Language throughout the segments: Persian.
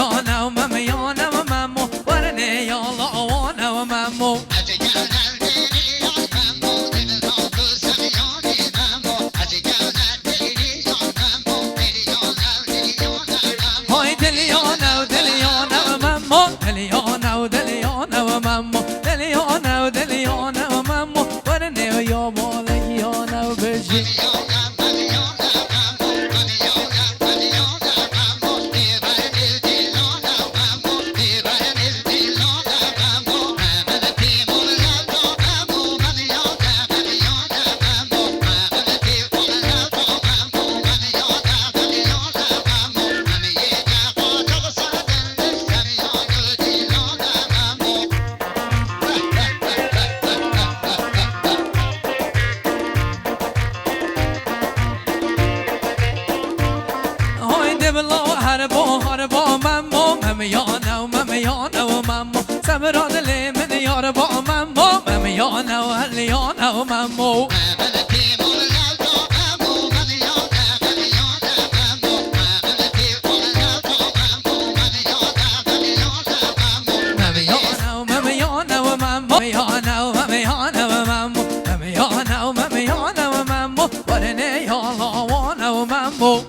دلیانا و ممیانا و ممو ورنه یالا وانا و ممو های دلیانا و دلیانا و ممو دلیانا و دلیانا و ممو دلیانا و دلیانا و ممو ورنه یا بالگیانا و بجی هربا ممو ممیانا و ممیانا و ممو سمرا دل من یاربا ممو ممیانا و هلیانا و ممو ممیانا و ممیانا و ممو ممیانا و ممیانا و ممو ممیانا و ممیانا و ممو ورنه یالا وانا و ممو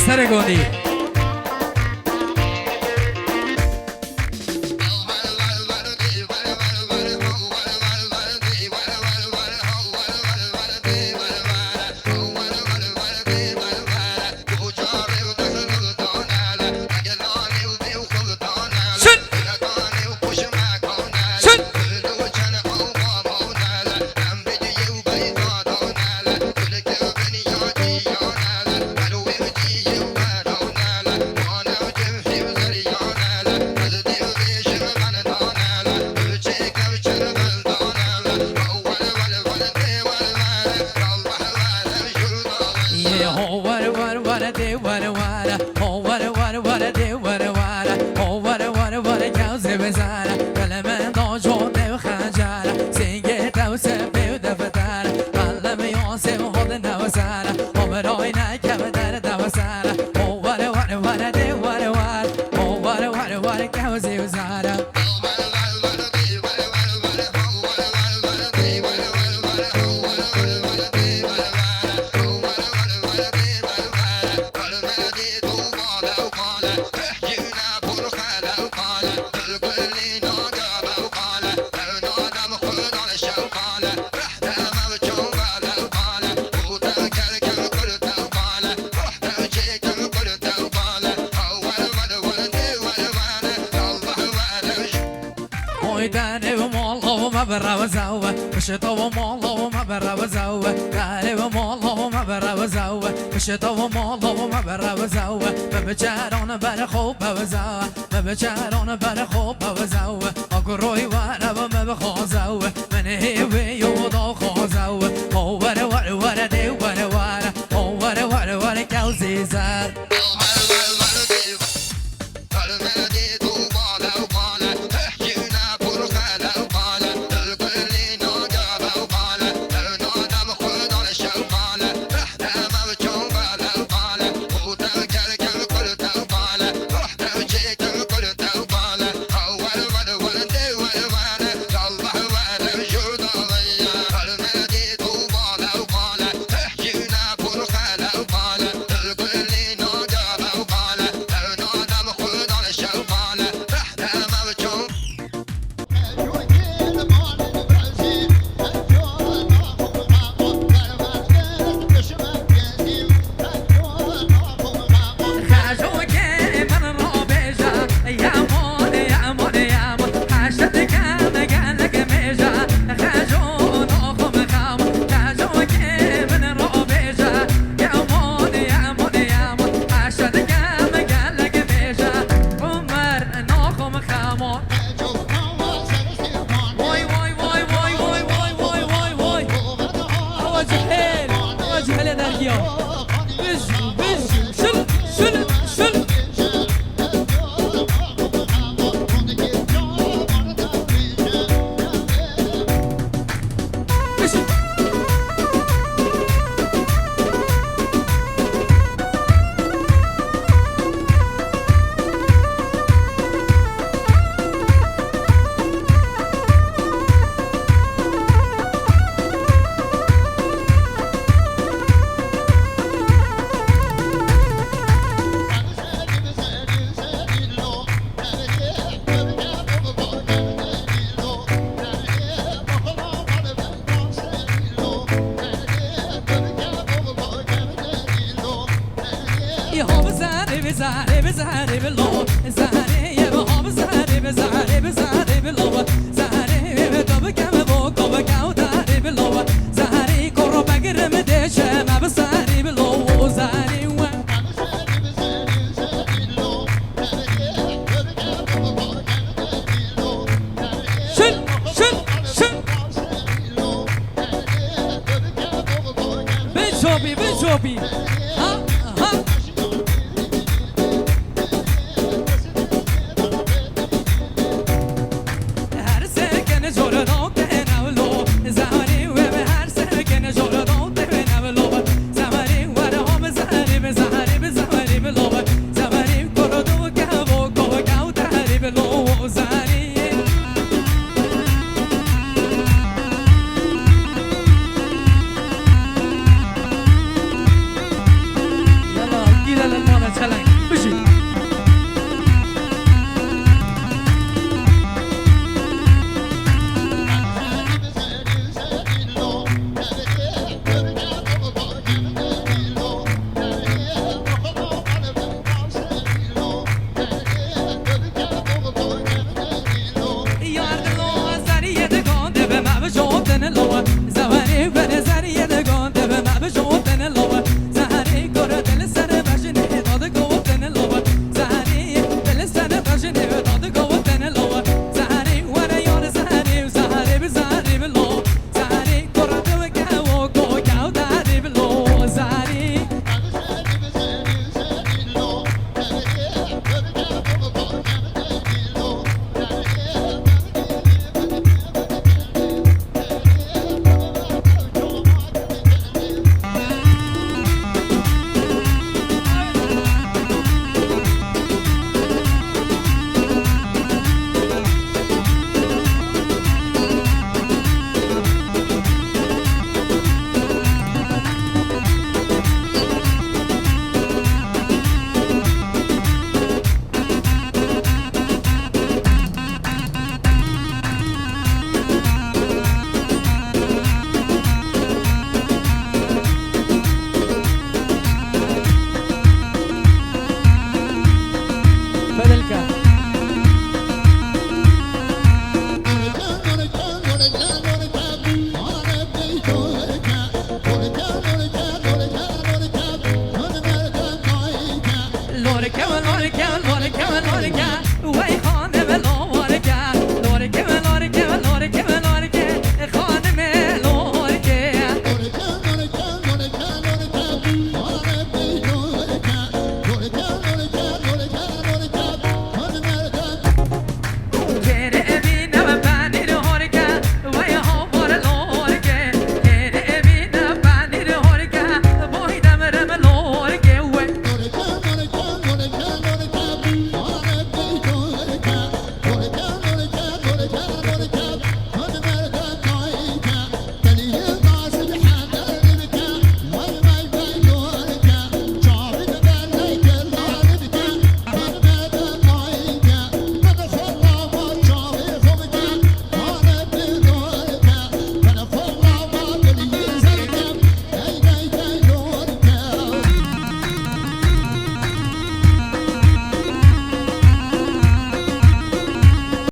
سرگونی وزاوة مشيطة ومالله وما برا وزاوة داري ومالله وما برا وزاوة مشيطة ومالله وما برا وزاوة ما بجارون برا خوبة وزاوة ما بجارون برا خوبة وزاوة اكو روي وانا وما بخوزاوة من هيوي يوضو خوزاوة هو ورا ورا ورا دي ورا ورا هو ورا ورا ورا كوزي زار يا بجو بجو شل شل شل بزاري بزاري باللو زاري يا بهو بزاري بزاري بزاري باللو زاري بدبك مبوك وبكاو داري باللو زاري كورو بقر مدش ما بزاري باللو زاري و شل شل شل بنشوبي بنشوبي ها